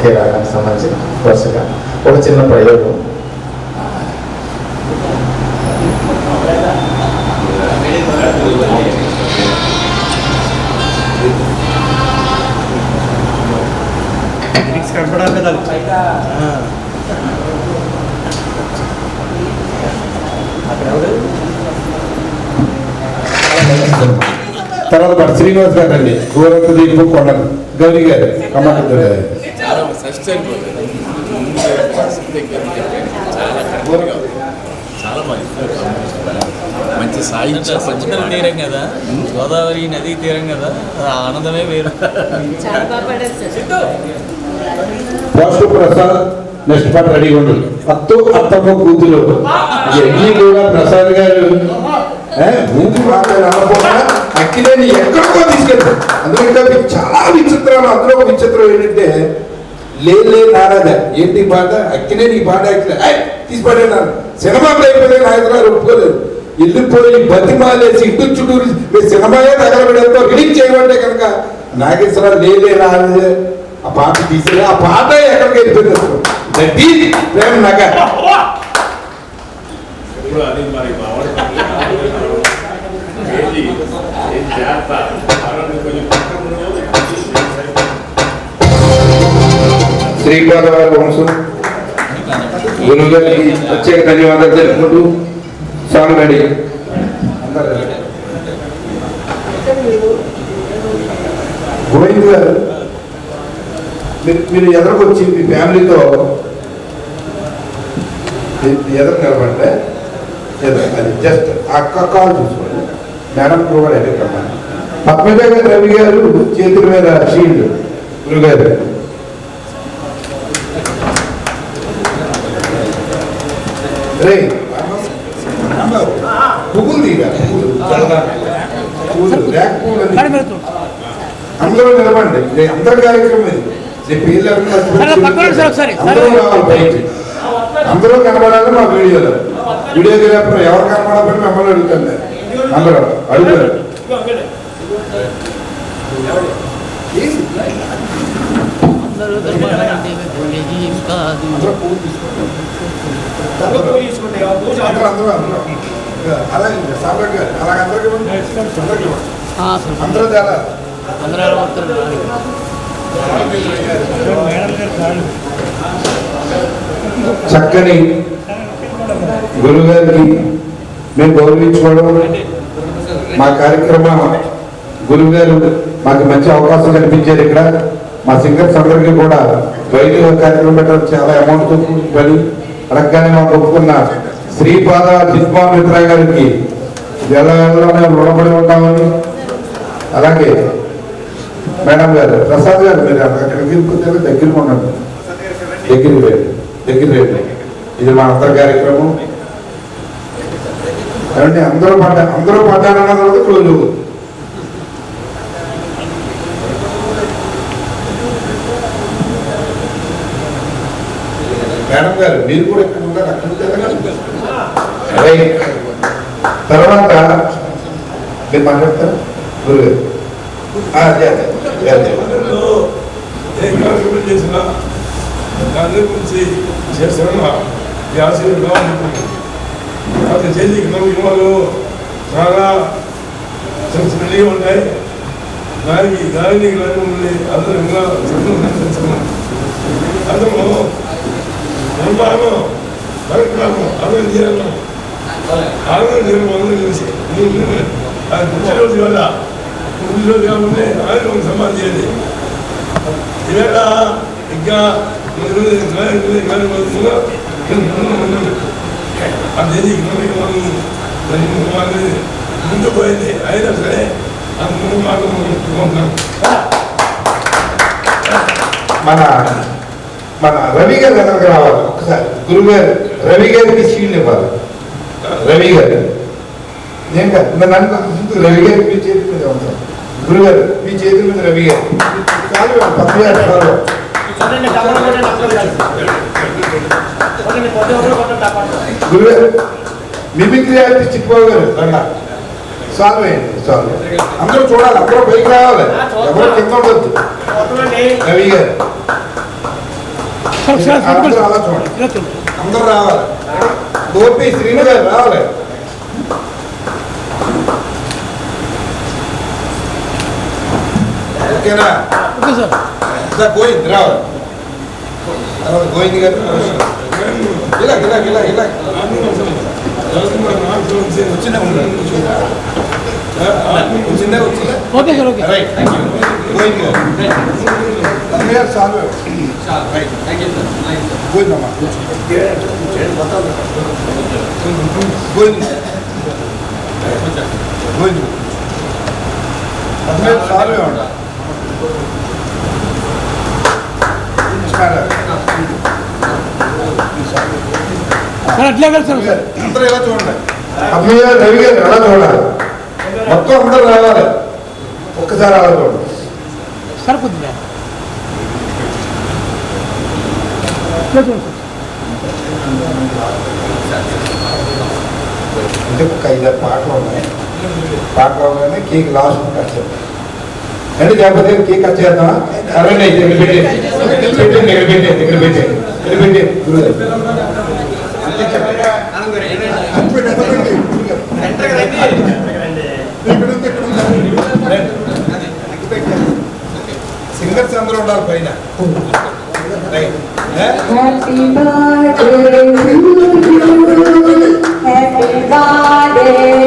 ఒకే రాగానికి సంబంధించి వరుసగా ఒక చిన్న ప్రయోగం. తర్వాత మరి శ్రీనివాస్ గారు అండి, గోరంత దీపు కొండలు గౌరీ గారు కమాండర్ గారు. చాలా మంచి సాహిత్య పంచదల తీరం కదా, గోదావరి నదీ తీరం కదా, ఆనందమే వేరు. పోస్టు ప్రసాద్ నెక్స్ట్ పాట రెడీగా ఉండదు. అత్తో అత్తమ్మ కూతురు ఇవన్నీ కూడా ప్రసాద్ గారు ముందు మాట్లాడకపోయినా అక్కినేని ఎక్కడికో తీసుకెళ్తారు. అందులో ఇంకా చాలా విచిత్రాలు. అందులో ఒక విచిత్రం ఏంటంటే లే నారాజ ఏంటి పాట, అక్కినేని ఈ పాట తీసిపడేనా సినిమాకి అయిపోతే నాయకురాలు ఒప్పుకోలేదు. వెళ్ళిపోయి బతిమాలేసి ఇటు చుట్టూరు సినిమాయే తగలబడేంతో రిలీజ్ చేయమంటే కనుక నాగేశ్వరరావు లే నారాజ ఆ పాట తీసి ఆ పాట ఎక్కడికి వెళ్ళిపోయింది అసలు. దట్ ఈజ్ ప్రేమ నగర్. శ్రీపాద వంశం గురువు గారికి ప్రత్యేక ధన్యవాదాలు తెలుపుకుంటూ సాంగ్ రెడీ. గోవింద్ గారు మీరు ఎదురుకొచ్చి మీ ఫ్యామిలీతో ఎదురు నిలబడితే అది జస్ట్ అక్క కాల్ చూసుకోండి. మేడం కూడా ఎదుర్కొన్నాను. పద్మజ గారు రవి గారు చేతుల మీద షీల్డ్ గురుగారు. అందరూ నిలబండి. అందరి కార్యక్రమం ఇది. అందరూ కనబడాలి మా వీడియోలో. వీడియోగ్రాఫర్ ఎవరు కనబడకపోతే మిమ్మల్ని అడుగుతాను. అందరూ అడుగుతారు. అందరూ చక్కని గురుగారికి మేము గౌరవించుకోవడం, మా కార్యక్రమం గురుగారు మాకు మంచి అవకాశం కల్పించారు. ఇక్కడ మా సింగర్స్ అందరికీ కూడా బయట కార్యక్రమం పెట్టడం చాలా అమౌంట్తో పని అడగగానే మాకు ఒప్పుకున్న శ్రీపాద దిగ్మామిత్ర గారికి ఎలా రుణపడి ఉంటామని. అలాగే మేడం గారు ప్రసాద్ గారు మీరు అక్కడికి దగ్గరగా ఉండండి. దగ్గర రేపు ఇది మా అందరి కార్యక్రమం. కాబట్టి అందరూ పడ్డారన్న తర్వాత క్లోజ్ అవ్వదు. మేడం గారు మీరు కూడా ఎక్కడ ఉంటారు అక్కడ. తర్వాత మీరు మాట్లాడతారు గురుగారు. చేసిన దాని గురించి చేస్తున్నా చేసి సినిమాలు చాలా రెడీగా ఉంటాయి. దానికి అందరూ ఇంకా అందరూ నిర్మాణం కార్యక్రమం అందరూ చేయాలి. అందరూ అందరూ కలిసి రోజు వల్ల ముందు రోజు కాకుండా ఆయన సమాధి చేయాలి. ఇవాళ ఇంకా ముందు పోయింది. అయినా సరే మన రవి గారు దగ్గరకు రావాలి ఒకసారి. గురుగారు రవి గారికి షీల్డ్ ఇవ్వాలి. రవి గారు నేను కాదు రవి గారికి మీ చేతి మీద ఉంటాను. గురుగారు మీ చేతి మీద రవి గారు గురుగారు మిమిక్రీ ఆర్టిస్ట్ చిక్కుబాబు గారు రండి. సాల్వ్ అయ్యండి. సాల్వ్ అందరూ చూడాలి. అందరూ పైకి రావాలి. ఎవరో కింద ఉండొద్దు. రవి గారు అందరూ అలా చూడండి, అందరూ రావాలి. గోపి శ్రీను గారు రావాలి. ఓకేనా? గోవింద్ రావాలి. తర్వాత గోవింద్ గారు ఇలా ఇలా ఇలా ఇలా వచ్చిందా okay sir okay right. Govind గారు చాలు గోవిందమ్మా గోవింద్ గోవింద్ అదే చాలు సార్ అట్లే కదా సార్ అందరూ ఎలా చూడండి. అమ్మయ్య రవి గారు ఎలా చూడాలి, మొత్తం అందరూ రావాలి. ఒక్కసారి అలా చూడండి. సార్ కొద్దిగా అంటే ఒక 5-6 పాటలు ఉన్నాయి. పాటలు అవగానే కేక్ లాస్ట్ కట్ చేద్దాం. అంటే లేకపోతే కేక్ కట్ చేద్దామా? అరవై అయితే ఇక్కడ పెట్టే సింగర్స్ అందరూ ఉండాలి పైన. Happy birthday to you. Happy birthday